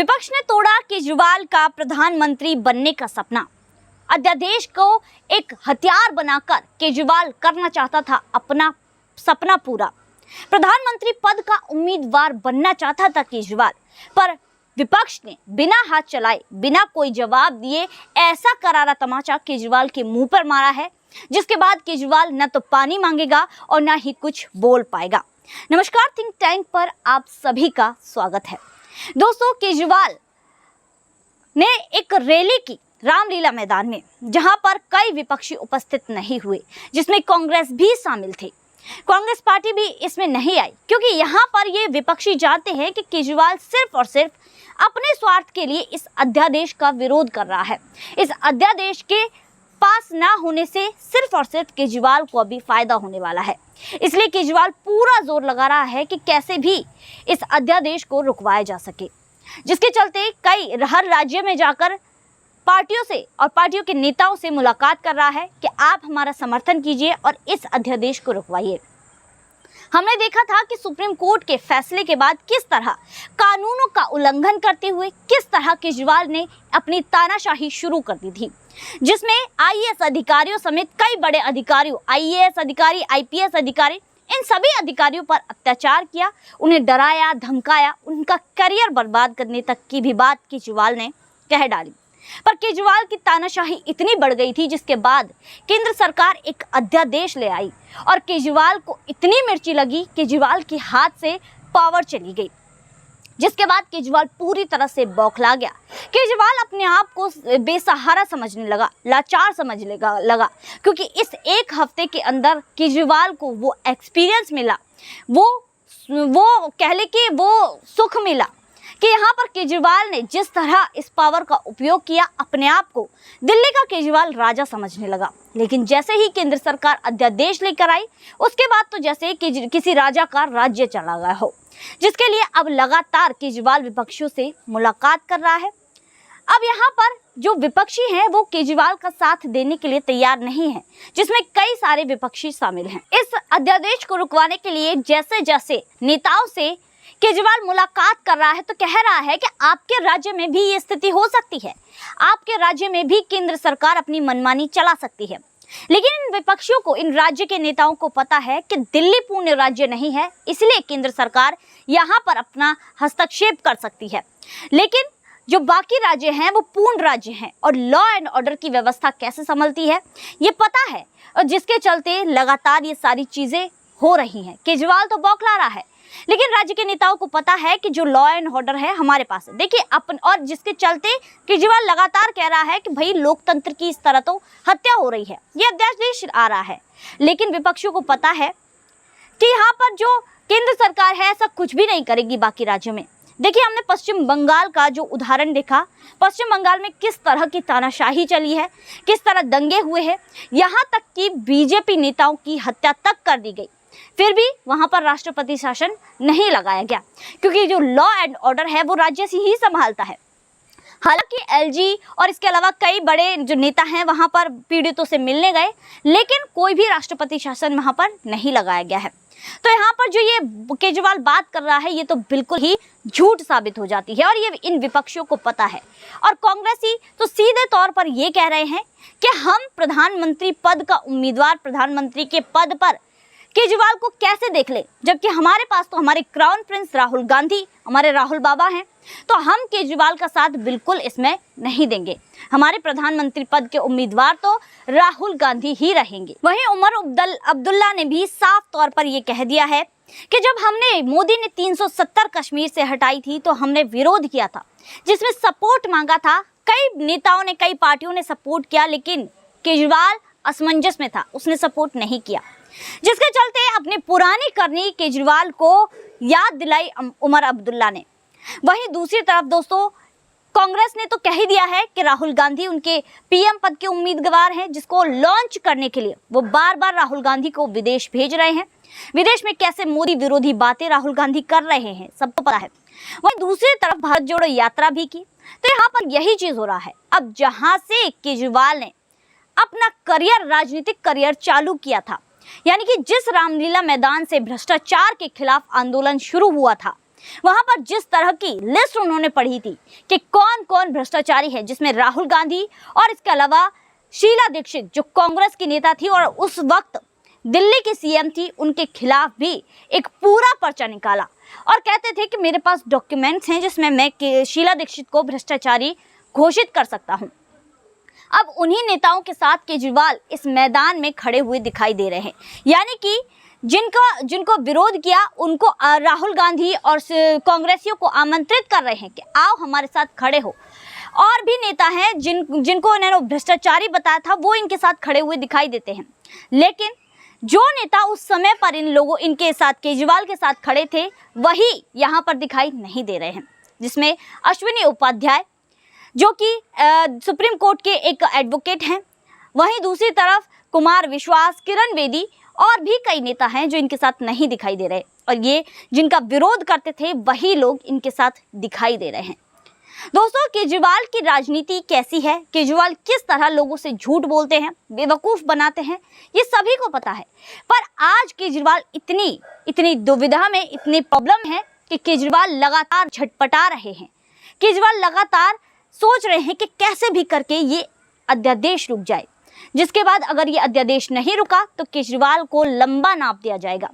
विपक्ष ने तोड़ा केजरीवाल का प्रधानमंत्री बनने का सपना। अध्यादेश को एक हथियार बनाकर केजरीवाल करना चाहता था अपना सपना पूरा। प्रधानमंत्री पद का उम्मीदवार बनना चाहता था केजरीवाल, पर विपक्ष ने बिना हाथ चलाए, बिना कोई जवाब दिए ऐसा करारा तमाचा केजरीवाल के मुंह पर मारा है, जिसके बाद केजरीवाल न तो पानी मांगेगा और न ही कुछ बोल पाएगा। नमस्कार, थिंक टैंक पर आप सभी का स्वागत है। दोस्तों, केजरीवाल ने एक रैली की रामलीला मैदान में, जहां पर कई विपक्षी उपस्थित नहीं हुए, जिसमें कांग्रेस भी शामिल थी। कांग्रेस पार्टी भी इसमें नहीं आई, क्योंकि यहां पर ये विपक्षी जानते हैं कि केजरीवाल सिर्फ और सिर्फ अपने स्वार्थ के लिए इस अध्यादेश का विरोध कर रहा है। इस अध्यादेश के पास ना होने से सिर्फ और सिर्फ केजरीवाल को अभी फायदा होने वाला है। इसलिए केजरीवाल पूरा जोर लगा रहा है कि कैसे भी इस अध्यादेश को रुकवाया जा सके, जिसके चलते हर राज्य में जाकर पार्टियों से और पार्टियों के नेताओं से मुलाकात कर रहा है कि आप हमारा समर्थन कीजिए और इस अध्यादेश को रुकवाइए। हमने देखा था कि सुप्रीम कोर्ट के फैसले के बाद किस तरह कानूनों का उल्लंघन करते हुए किस तरह केजरीवाल ने अपनी तानाशाही शुरू कर दी थी, जिसमें आईएएस अधिकारियों समेत कई बड़े अधिकारियों, आईएएस अधिकारी, आईपीएस अधिकारी, इन सभी अधिकारियों पर अत्याचार किया, उन्हें डराया, धमकाया, उनका करियर बर्बाद करने तक की भी बात केजरीवाल ने कह डाली। पर केजरीवाल की तानाशाही इतनी बढ़ गई थी, जिसके बाद केंद्र सरकार एक अध्यादेश ले आई और केजरीवाल को इतनी मिर्ची लगी, केजरीवाल के हाथ से पावर चली गई, जिसके बाद केजरीवाल पूरी तरह से बौखला गया। केजरीवाल अपने आप को बेसहारा समझने लगा, लाचार समझने लगा, क्योंकि इस एक हफ्ते के अंदर केजरीवाल को वो एक्सपीरियंस मिला, वो कह ले कि वो सुख मिला कि यहाँ पर केजरीवाल ने जिस तरह इस पावर का उपयोग किया, अपने आप को दिल्ली का केजरीवाल राजा समझने लगा। लेकिन जैसे ही केंद्र सरकार अध्यादेश लेकर आई, उसके बाद तो जैसे किसी राजा का राज्य चला गया हो, जिसके लिए अब लगातार केजरीवाल विपक्षियों से मुलाकात कर रहा है। अब यहाँ पर जो विपक्षी हैं वो केजरीवाल का साथ देने के लिए तैयार नहीं है, जिसमें कई सारे विपक्षी शामिल हैं। इस अध्यादेश को रुकवाने के लिए जैसे जैसे नेताओं से केजरीवाल मुलाकात कर रहा है, तो कह रहा है कि आपके राज्य में भी ये स्थिति हो सकती है, आपके राज्य में भी केंद्र सरकार अपनी मनमानी चला सकती है। लेकिन इन विपक्षियों को, इन राज्य के नेताओं को पता है कि दिल्ली पूर्ण राज्य नहीं है, इसलिए केंद्र सरकार यहाँ पर अपना हस्तक्षेप कर सकती है। लेकिन जो बाकी राज्य हैं वो पूर्ण राज्य हैं और लॉ एंड ऑर्डर की व्यवस्था कैसे संभलती है ये पता है, और जिसके चलते लगातार ये सारी चीजें हो रही हैं। केजरीवाल तो बौखला रहा है, लेकिन राज्य के नेताओं को पता है कि जो लॉ एंड ऑर्डर है हमारे पास है। देखिए और जिसके चलते केजरीवाल लगातार कह रहा है कि भाई लोकतंत्र की इस तरह तो हत्या हो रही है, ये अध्यादेश आ रहा है। लेकिन विपक्षियों को पता है कि यहाँ पर जो केंद्र सरकार है ऐसा कुछ भी नहीं करेगी बाकी राज्यों में। देखिए, हमने पश्चिम बंगाल का जो उदाहरण देखा, पश्चिम बंगाल में किस तरह की तानाशाही चली है, किस तरह दंगे हुए हैं, यहाँ तक कि बीजेपी नेताओं की हत्या तक कर दी गई, फिर भी वहां पर राष्ट्रपति शासन नहीं लगाया गया, क्योंकि जो लॉ एंड ऑर्डर है वो राज्य से ही संभालता है। हालांकि एलजी और इसके अलावा कई बड़े जो नेता हैं वहां पर पीड़ितों से मिलने गए, लेकिन कोई भी राष्ट्रपति शासन वहां पर नहीं लगाया गया है। तो यहाँ पर जो ये केजरीवाल बात कर रहा है ये तो बिल्कुल ही झूठ साबित हो जाती है, और ये इन विपक्षियों को पता है। और कांग्रेसी तो सीधे तौर पर ये कह रहे हैं कि हम प्रधानमंत्री पद का उम्मीदवार, प्रधानमंत्री के पद पर केजरीवाल को कैसे देख ले, जबकि हमारे पास तो हमारे क्राउन प्रिंस राहुल गांधी, हमारे राहुल बाबा हैं, तो हम केजरीवाल का साथ बिल्कुल इसमें नहीं देंगे। हमारे प्रधानमंत्री पद के उम्मीदवार तो राहुल गांधी ही रहेंगे। वहीं उमर अब्दुल्ला ने भी साफ तौर पर यह कह दिया है कि जब मोदी ने 370 कश्मीर से हटाई थी तो हमने विरोध किया था, जिसमें सपोर्ट मांगा था। कई नेताओं ने, कई पार्टियों ने सपोर्ट किया, लेकिन केजरीवाल असमंजस में था, उसने सपोर्ट नहीं किया, जिसके चलते अपनी पुरानी करनी केजरीवाल को याद दिलाई उमर अब्दुल्ला ने। वहीं दूसरी तरफ दोस्तों, कांग्रेस ने तो कह ही दिया है कि राहुल गांधी उनके पीएम पद के उम्मीदवार हैं, जिसको लॉन्च करने के लिए वो बार बार राहुल गांधी को विदेश भेज रहे हैं। विदेश में कैसे मोदी विरोधी बातें राहुल गांधी कर रहे हैं सबको पता है। वहीं दूसरी तरफ भारत जोड़ो यात्रा भी की, तो यहाँ पर यही चीज हो रहा है। अब जहां से केजरीवाल ने अपना करियर, राजनीतिक करियर चालू किया था, यानी कि जिस रामलीला मैदान से भ्रष्टाचार के खिलाफ आंदोलन शुरू हुआ था, वहां पर जिस तरह की लिस्ट उन्होंने पढ़ी थी कि कौन कौन भ्रष्टाचारी है, जिसमें राहुल गांधी और इसके अलावा शीला दीक्षित जो कांग्रेस की नेता थी और उस वक्त दिल्ली की सीएम थी, उनके खिलाफ भी एक पूरा पर्चा निकाला और कहते थे कि मेरे पास डॉक्यूमेंट्स हैं जिसमें मैं शीला दीक्षित को भ्रष्टाचारी घोषित कर सकता हूं। अब उन्हीं नेताओं के साथ केजरीवाल इस मैदान में खड़े हुए दिखाई दे रहे हैं, यानी कि जिनको विरोध किया उनको राहुल गांधी और कांग्रेसियों को आमंत्रित कर रहे हैं कि आओ हमारे साथ खड़े हो। और भी नेता हैं जिनको इन्होंने भ्रष्टाचारी बताया था, वो इनके साथ खड़े हुए दिखाई देते हैं। लेकिन जो नेता उस समय पर इनके साथ केजरीवाल के साथ खड़े थे, वही यहाँ पर दिखाई नहीं दे रहे हैं, जिसमें अश्विनी उपाध्याय जो कि सुप्रीम कोर्ट के एक एडवोकेट हैं, वहीं दूसरी तरफ कुमार विश्वास, किरण बेदी और भी कई नेता हैं जो इनके साथ नहीं दिखाई दे रहे, और ये जिनका विरोध करते थे वही लोग इनके साथ दिखाई दे रहे हैं। दोस्तों, केजरीवाल की राजनीति कैसी है, केजरीवाल किस तरह लोगों से झूठ बोलते हैं, बेवकूफ़ बनाते हैं, ये सभी को पता है। पर आज केजरीवाल इतनी दुविधा में, इतनी प्रॉब्लम है कि केजरीवाल लगातार झटपटा रहे हैं। केजरीवाल लगातार सोच रहे हैं कि कैसे भी करके ये अध्यादेश रुक जाए, जिसके बाद अगर ये अध्यादेश नहीं रुका तो केजरीवाल को लंबा नाप दिया जाएगा।